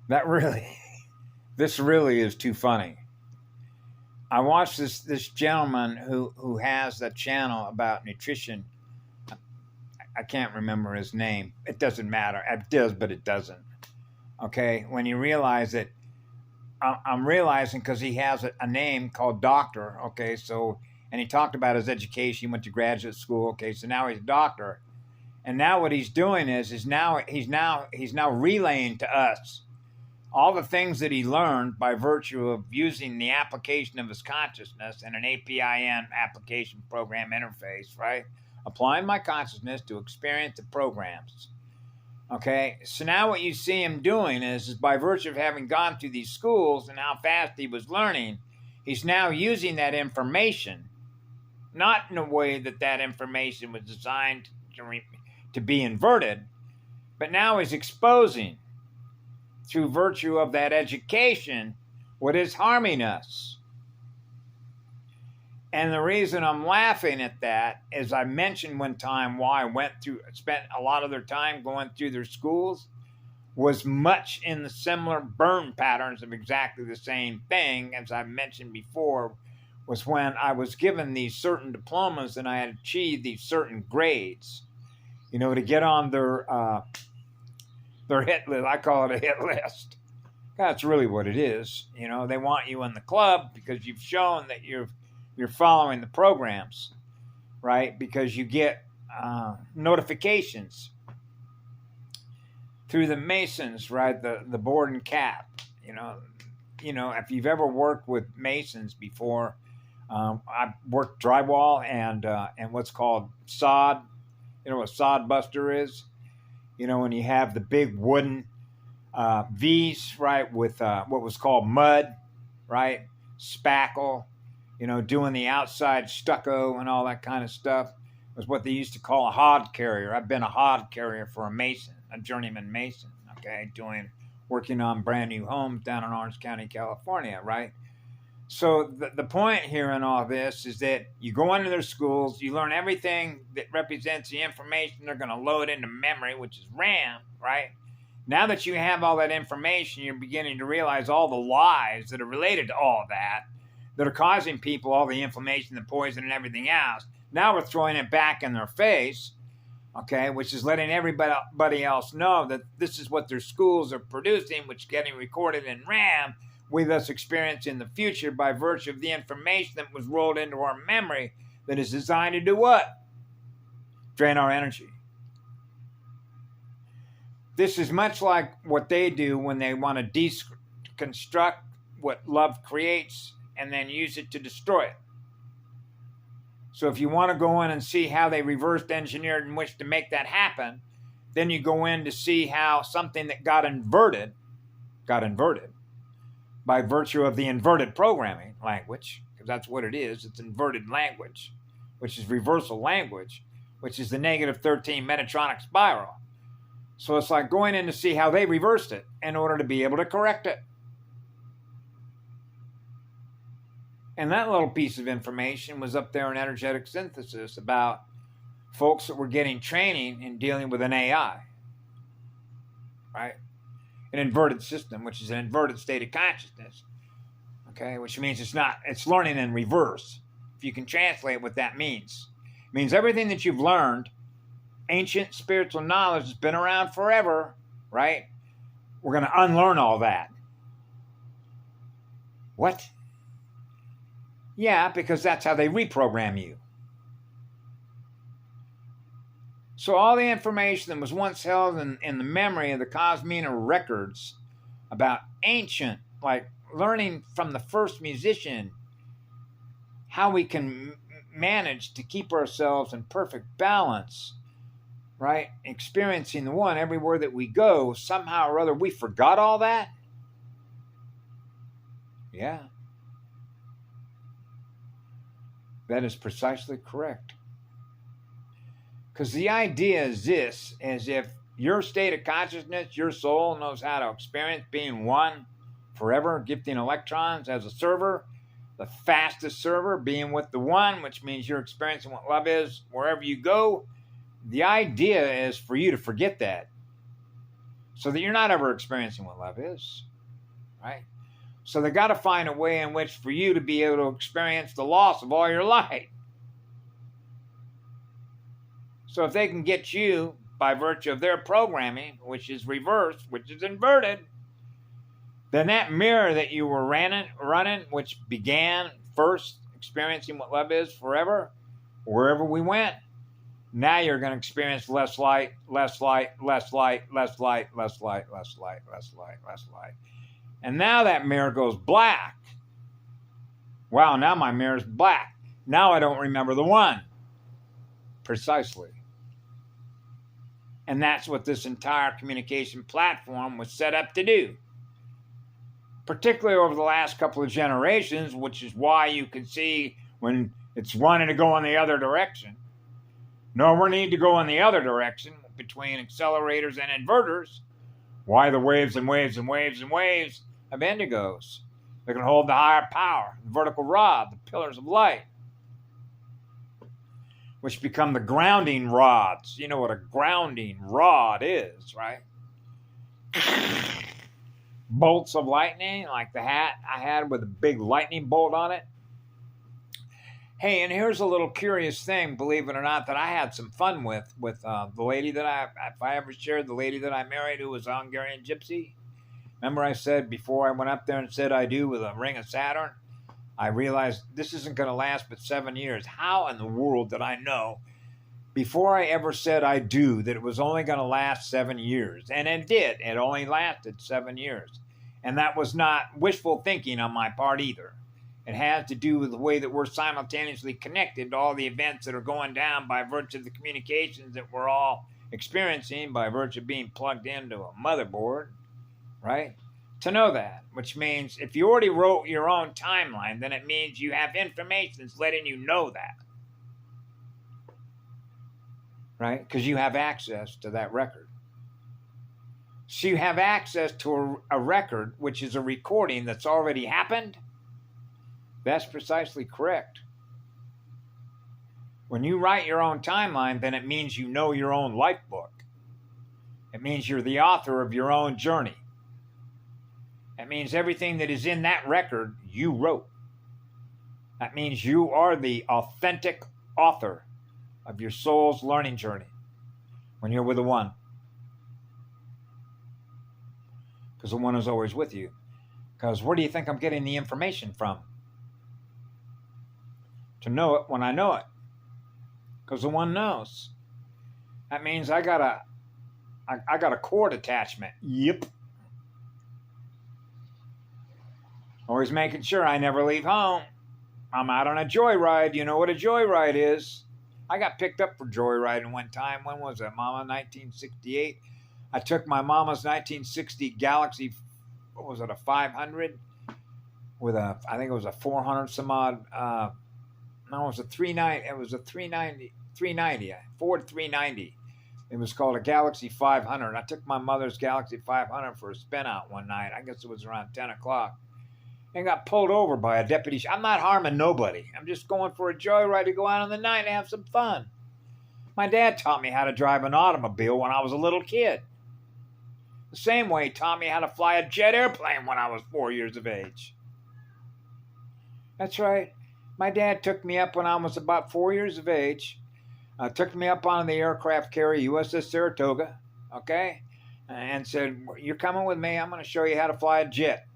That really, this really is too funny. I watched this gentleman who has a channel about nutrition. I can't remember his name. It doesn't matter. It does, but it doesn't. Okay, when you realize that, I'm realizing because he has a name called Doctor. Okay, so and he talked about his education. He went to graduate school. Okay, so now he's a doctor, and now what he's doing is now he's now relaying to us all the things that he learned by virtue of using the application of his consciousness and an APIN application program interface, right? Applying my consciousness to experience the programs. Okay, so now what you see him doing is by virtue of having gone through these schools and how fast he was learning, he's now using that information, not in a way that that information was designed to be inverted, but now he's exposing through virtue of that education what is harming us. And the reason I'm laughing at that is I mentioned one time why I spent a lot of their time going through their schools was much in the similar burn patterns of exactly the same thing as I mentioned before, was when I was given these certain diplomas and I had achieved these certain grades, to get on their hit list. I call it a hit list. That's really what it is. They want you in the club because you've shown that you're following the programs, right? Because you get notifications through the Masons, right? The board and cap. If you've ever worked with Masons before, I've worked drywall and what's called sod. You know what sod buster is? When you have the big wooden V's, right, with what was called mud, right, spackle, doing the outside stucco and all that kind of stuff, was what they used to call a hod carrier. I've been a hod carrier for a mason, a journeyman mason, okay, working on brand new homes down in Orange County, California, right? So the point here in all this is that you go into their schools, you learn everything that represents the information they're going to load into memory, which is RAM, right? Now that you have all that information, you're beginning to realize all the lies that are related to all that are causing people all the inflammation, the poison, and everything else. Now we're throwing it back in their face, okay, which is letting everybody else know that this is what their schools are producing, which is getting recorded in RAM, with us experiencing the future by virtue of the information that was rolled into our memory that is designed to do what? Drain our energy. This is much like what they do when they want to deconstruct what love creates and then use it to destroy it. So if you want to go in and see how they reversed engineered and wish to make that happen, then you go in to see how something that got inverted by virtue of the inverted programming language, because that's what it is. It's inverted language, which is reversal language, which is the negative 13 Metatronic spiral. So it's like going in to see how they reversed it in order to be able to correct it. And that little piece of information was up there in energetic synthesis about folks that were getting training in dealing with an AI, right? An inverted system, which is an inverted state of consciousness, okay? Which means it's learning in reverse. If you can translate what that means. It means everything that you've learned, ancient spiritual knowledge has been around forever, right? We're going to unlearn all that. What? Yeah, because that's how they reprogram you. So all the information that was once held in the memory of the Cosmina records about ancient, like learning from the first musician, how we can manage to keep ourselves in perfect balance, right? Experiencing the one everywhere that we go, somehow or other, we forgot all that? Yeah. That is precisely correct. Because the idea is this, as if your state of consciousness, your soul knows how to experience being one forever, gifting electrons as a server, the fastest server being with the one, which means you're experiencing what love is wherever you go. The idea is for you to forget that. so that you're not ever experiencing what love is, right? So they got to find a way in which for you to be able to experience the loss of all your light. So if they can get you by virtue of their programming, which is reversed, which is inverted, then that mirror that you were running, which began first experiencing what love is forever, wherever we went, now you're going to experience less light, less light, less light, less light, less light, less light, less light, less light. And now that mirror goes black. Wow, now my mirror's black. Now I don't remember the one. Precisely. And that's what this entire communication platform was set up to do. Particularly over the last couple of generations, which is why you can see when it's wanting to go in the other direction. No, we need to go in the other direction between accelerators and inverters. Why the waves and waves and waves and waves of indigos? They can hold the higher power, the vertical rod, the pillars of light, which become the grounding rods. You know what a grounding rod is, right? Bolts of lightning, like the hat I had with a big lightning bolt on it. Hey, and here's a little curious thing, believe it or not, that I had some fun with the lady that if I ever shared, the lady that I married who was a Hungarian gypsy. Remember I said before I went up there and said I do with a ring of Saturn? I realized this isn't going to last but 7 years. How in the world did I know before I ever said I do that it was only going to last 7 years? And it did. It only lasted 7 years. And that was not wishful thinking on my part either. It has to do with the way that we're simultaneously connected to all the events that are going down by virtue of the communications that we're all experiencing by virtue of being plugged into a motherboard, right? To know that, which means if you already wrote your own timeline, then it means you have information that's letting you know that, right? Because you have access to that record. So you have access to a record, which is a recording that's already happened. That's precisely correct. When you write your own timeline, then it means you know your own life book. It means you're the author of your own journey. That means everything that is in that record, you wrote. That means you are the authentic author of your soul's learning journey when you're with the One. Because the One is always with you. Because where do you think I'm getting the information from? To know it when I know it. Because the One knows. That means I got a cord attachment. Yep. Always making sure I never leave home. I'm out on a joyride. You know what a joyride is. I got picked up for joyriding one time. When was that, Mama? 1968. I took my mama's 1960 Galaxy, what was it, a 500? With I think it was a 400 some odd, no, it was a 390, it was a 390, a Ford 390. It was called a Galaxy 500. I took my mother's Galaxy 500 for a spin out one night. I guess it was around 10 o'clock. And got pulled over by a deputy. I'm not harming nobody. I'm just going for a joyride to go out in the night and have some fun. My dad taught me how to drive an automobile when I was a little kid. The same way he taught me how to fly a jet airplane when I was 4 years of age. That's right. My dad took me up when I was about 4 years of age. Took me up on the aircraft carrier USS Saratoga, okay? And said, you're coming with me. I'm going to show you how to fly a jet.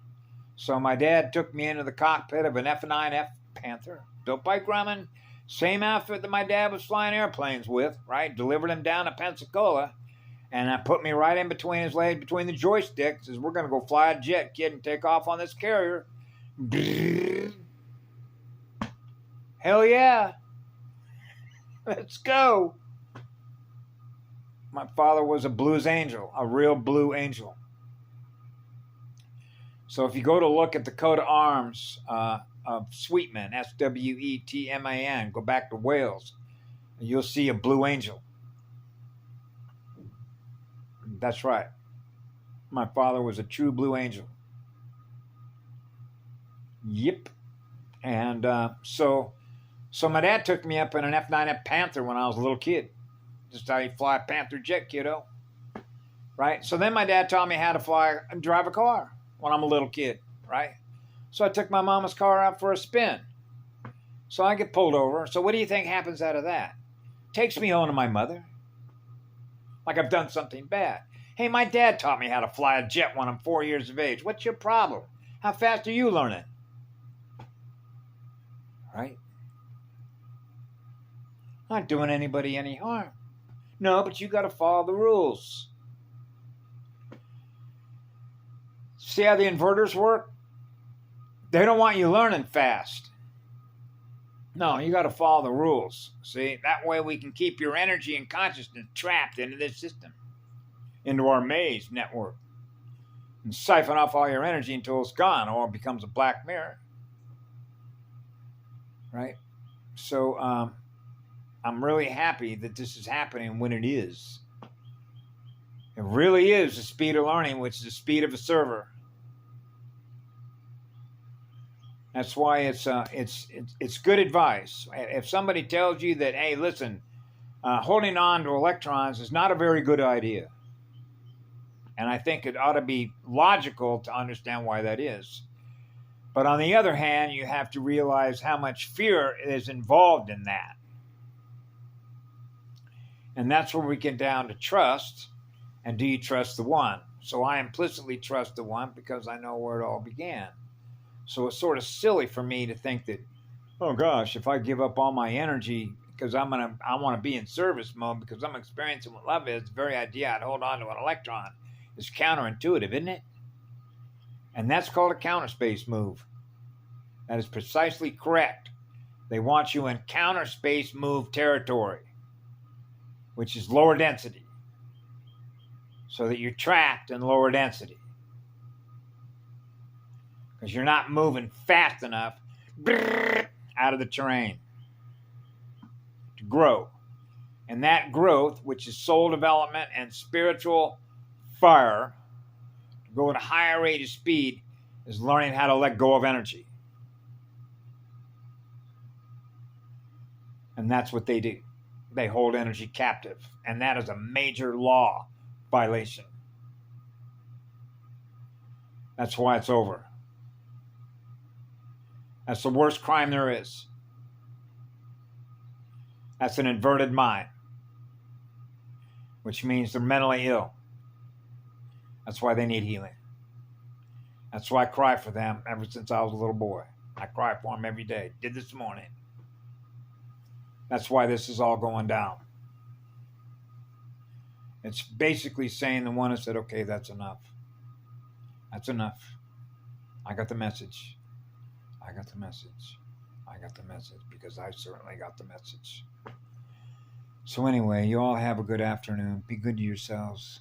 So my dad took me into the cockpit of an F-9F Panther, Dope Pike Grumman, same outfit that my dad was flying airplanes with, right? Delivered him down to Pensacola, and put me right in between his legs, between the joysticks, says, we're going to go fly a jet, kid, and take off on this carrier. Hell yeah. Let's go. My father was a blues angel, a real blue angel. So if you go to look at the coat of arms of Sweetman, Sweetman, go back to Wales, you'll see a blue angel. That's right. My father was a true blue angel. Yep. And so my dad took me up in an F-9F Panther when I was a little kid. Just how you fly a Panther jet, kiddo. right? So then my dad taught me how to fly and drive a car when I'm a little kid, right? So I took my mama's car out for a spin. So I get pulled over. So what do you think happens out of that? Takes me home to my mother. Like I've done something bad. Hey, my dad taught me how to fly a jet when I'm 4 years of age. What's your problem? How fast are you learning? Right? Not doing anybody any harm. No, but you got to follow the rules. See how the inverters work? They don't want you learning fast. No, you got to follow the rules. See, that way we can keep your energy and consciousness trapped into this system, into our maze network, and siphon off all your energy until it's gone or it becomes a black mirror. Right? So I'm really happy that this is happening when it is. It really is the speed of learning, which is the speed of a server. That's why it's good advice. If somebody tells you that, hey, listen, holding on to electrons is not a very good idea, and I think it ought to be logical to understand why that is. But on the other hand, you have to realize how much fear is involved in that. And that's where we get down to trust. And do you trust the one? So I implicitly trust the one because I know where it all began. So it's sort of silly for me to think that, oh gosh, if I give up all my energy because I want to be in service mode because I'm experiencing what love is, the very idea I'd hold on to an electron is counterintuitive, isn't it? And that's called a counter space move. That is precisely correct. They want you in counter space move territory, which is lower density, so that you're trapped in lower density. Because you're not moving fast enough out of the terrain to grow. And that growth, which is soul development and spiritual fire, to go at a higher rate of speed, is learning how to let go of energy. And that's what they do. They hold energy captive. And that is a major law violation. That's why it's over. That's the worst crime there is. That's an inverted mind, which means they're mentally ill. That's why they need healing. That's why I cry for them ever since I was a little boy. I cry for them every day. Did this morning. That's why this is all going down. It's basically saying the one who said, okay, that's enough. That's enough. I got the message. I got the message. I got the message because I certainly got the message. So anyway, you all have a good afternoon. Be good to yourselves.